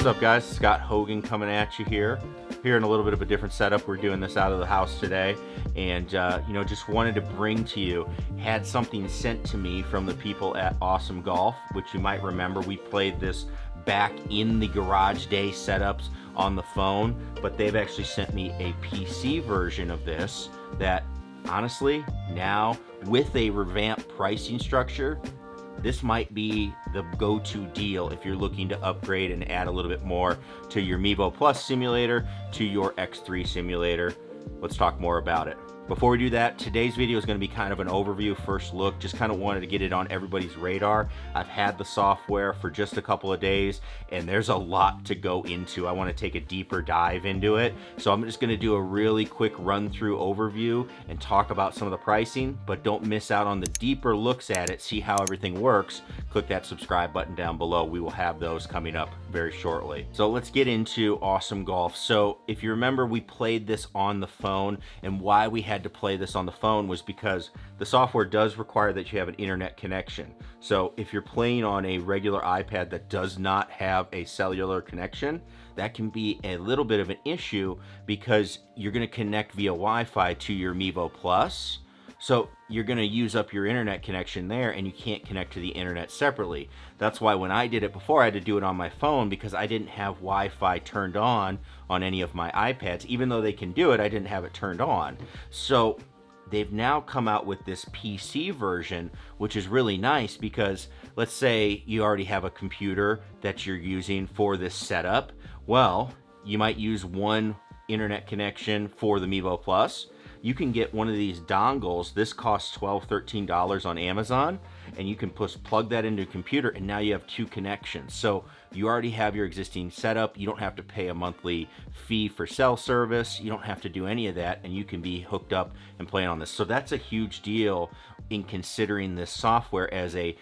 What's up, guys? Scott Hogan coming at you here in a little bit of a different setup. We're doing this out of the house today, and just wanted to bring to you, had something sent to me from the people at Awesome Golf, which you might remember. We played this back in the garage day setups on the phone, but they've actually sent me a PC version of this that honestly, now with a revamped pricing structure, this might be the go-to deal if you're looking to upgrade and add a little bit more to your Mevo Plus simulator, to your X3 simulator. Let's talk more about it. Before we do that, today's video is going to be kind of an overview, first look, just kind of wanted to get it on everybody's radar. I've had the software for just a couple of days, and there's a lot to go into. I want to take a deeper dive into it, so I'm just going to do a really quick run-through overview and talk about some of the pricing, but don't miss out on the deeper looks at it, see how everything works. Click that subscribe button down below. We will have those coming up very shortly. So let's get into Awesome Golf. So if you remember, we played this on the phone, and why we had to play this on the phone was because the software does require that you have an internet connection. So if you're playing on a regular iPad that does not have a cellular connection, that can be a little bit of an issue because you're going to connect via Wi-Fi to your Mevo Plus. So you're going to use up your internet connection there, and you can't connect to the internet separately. That's why when I did it before, I had to do it on my phone because I didn't have Wi-Fi turned on any of my iPads. Even though they can do it, I didn't have it turned on. So they've now come out with this PC version, which is really nice because let's say you already have a computer that you're using for this setup. Well, you might use one internet connection for the Mevo Plus. You can get one of these dongles. This costs $12, $13 on Amazon, and you can plug that into a computer, and now you have two connections. So you already have your existing setup. You don't have to pay a monthly fee for cell service. You don't have to do any of that, and you can be hooked up and playing on this. So that's a huge deal in considering this software as a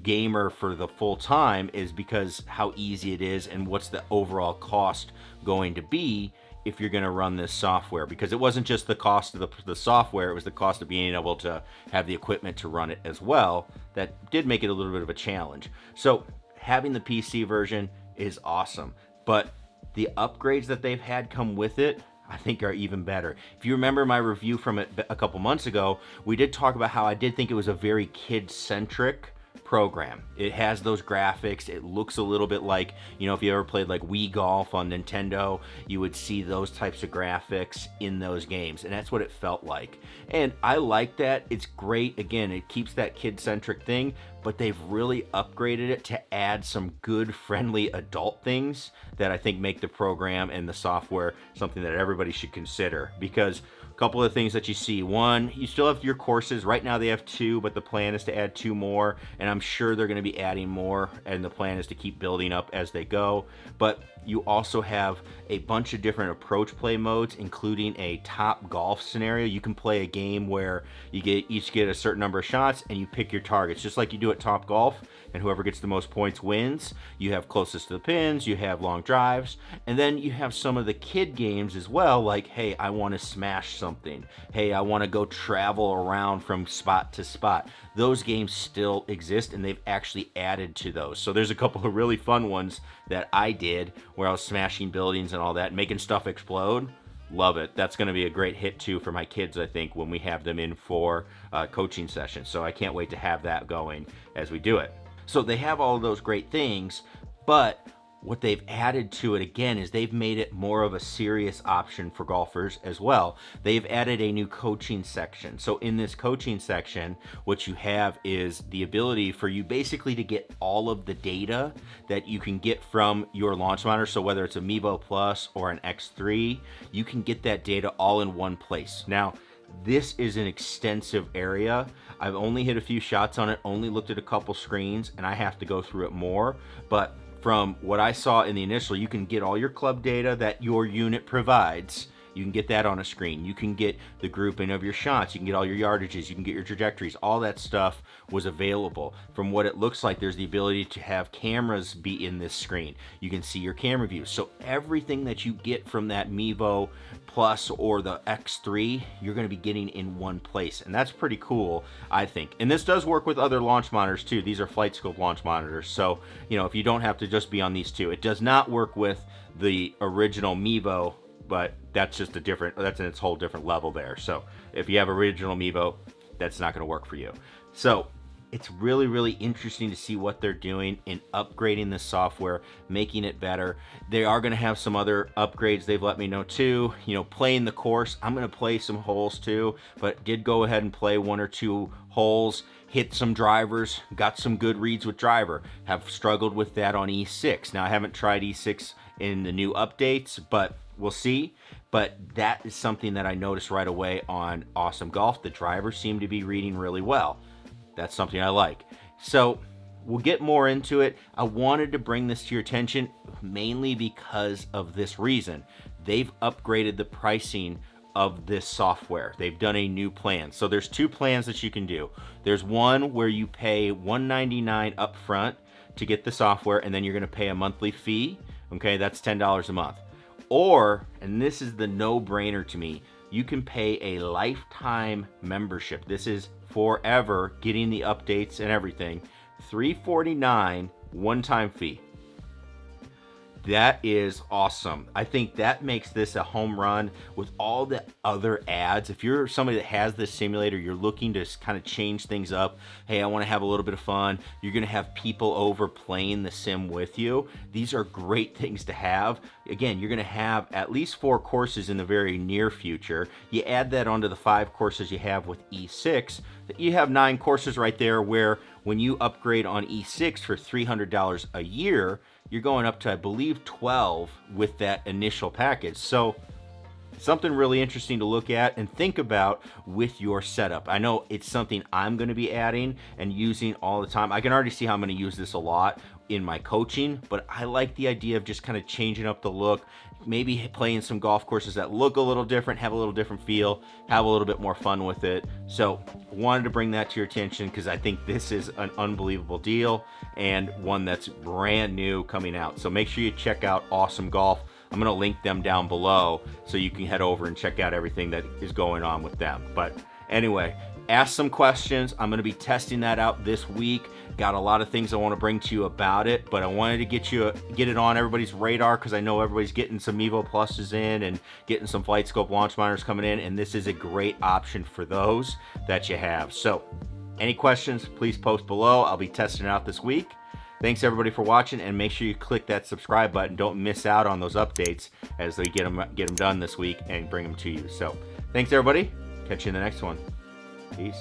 gamer for the full time, is because how easy it is and what's the overall cost going to be if you're going to run this software, because it wasn't just the cost of the software, it was the cost of being able to have the equipment to run it as well. That did make it a little bit of a challenge. So having the PC version is awesome, but the upgrades that they've had come with it, I think, are even better. If you remember my review from it a couple months ago, we did talk about how I did think it was a very kid-centric program. It has those graphics. It looks a little bit like, if you ever played like Wii Golf on Nintendo, you would see those types of graphics in those games, and that's what it felt like. And I like that. It's great. Again, it keeps that kid-centric thing, but they've really upgraded it to add some good, friendly adult things that I think make the program and the software something that everybody should consider. Because a couple of things that you see. One, you still have your courses. Right now they have 2, but the plan is to add 2 more, and I'm sure they're going to be adding more, and the plan is to keep building up as they go. But you also have a bunch of different approach play modes, including a top golf scenario. You can play a game where you each get a certain number of shots, and you pick your targets, just like you do at Top Golf, and whoever gets the most points wins. You have closest to the pins, you have long drives, and then you have some of the kid games as well, like, hey, I want to smash something. Hey, I want to go travel around from spot to spot. Those games still exist, and they've actually added to those. So there's a couple of really fun ones that I did where I was smashing buildings and all that, making stuff explode. Love it. That's going to be a great hit too for my kids, I think, when we have them in for coaching sessions. So I can't wait to have that going as we do it. So they have all of those great things, but what they've added to it again is they've made it more of a serious option for golfers as well. They've added a new coaching section. So in this coaching section, what you have is the ability for you basically to get all of the data that you can get from your launch monitor. So whether it's a Mevo Plus or an X3, you can get that data all in one place. Now, this is an extensive area. I've only hit a few shots on it, only looked at a couple screens, and I have to go through it more. But from what I saw in the initial, you can get all your club data that your unit provides. You can get that on a screen. You can get the grouping of your shots. You can get all your yardages. You can get your trajectories. All that stuff was available. From what it looks like, there's the ability to have cameras be in this screen. You can see your camera view. So everything that you get from that Mevo Plus or the X3, you're going to be getting in one place. And that's pretty cool, I think. And this does work with other launch monitors too. These are FlightScope launch monitors. So, you know, if you don't have to just be on these two. It does not work with the original Mevo, but that's just that's in its whole different level there. So if you have original Mevo, that's not going to work for you. So it's really, really interesting to see what they're doing in upgrading the software, making it better. They are going to have some other upgrades they've let me know too. You know, playing the course, I'm going to play some holes too, but did go ahead and play 1 or 2 holes, hit some drivers, got some good reads with driver. Have struggled with that on E6. Now I haven't tried E6 in the new updates, but we'll see. But that is something that I noticed right away on Awesome Golf. The drivers seem to be reading really well. That's something I like. So we'll get more into it. I wanted to bring this to your attention mainly because of this reason. They've upgraded the pricing of this software. They've done a new plan. So there's 2 plans that you can do. There's one where you pay $199 up front to get the software, and then you're going to pay a monthly fee. Okay, that's $10 a month. Or, and this is the no-brainer to me, you can pay a lifetime membership. This is forever, getting the updates and everything. $349 one-time fee. That is awesome. I think that makes this a home run with all the other ads. If you're somebody that has this simulator, you're looking to kind of change things up. Hey, I want to have a little bit of fun. You're going to have people over playing the sim with you. These are great things to have. Again, you're going to have at least 4 courses in the very near future. You add that onto the 5 courses you have with E6. You have 9 courses right there where when you upgrade on E6 for $300 a year, you're going up to, I believe, 12 with that initial package. So something really interesting to look at and think about with your setup. I know it's something I'm going to be adding and using all the time. I can already see how I'm going to use this a lot in my coaching, but I like the idea of just kind of changing up the look, maybe playing some golf courses that look a little different, have a little different feel, have a little bit more fun with it. So wanted to bring that to your attention because I think this is an unbelievable deal and one that's brand new coming out. So make sure you check out Awesome Golf. I'm going to link them down below so you can head over and check out everything that is going on with them. But anyway, ask some questions. I'm going to be testing that out this week. Got a lot of things I want to bring to you about it, but I wanted to get it on everybody's radar because I know everybody's getting some Mevo Pluses in and getting some FlightScope launch monitors coming in, and this is a great option for those that you have. So any questions, please post below. I'll be testing it out this week. Thanks everybody for watching, and make sure you click that subscribe button. Don't miss out on those updates as they get them done this week and bring them to you. So thanks everybody. Catch you in the next one. Peace.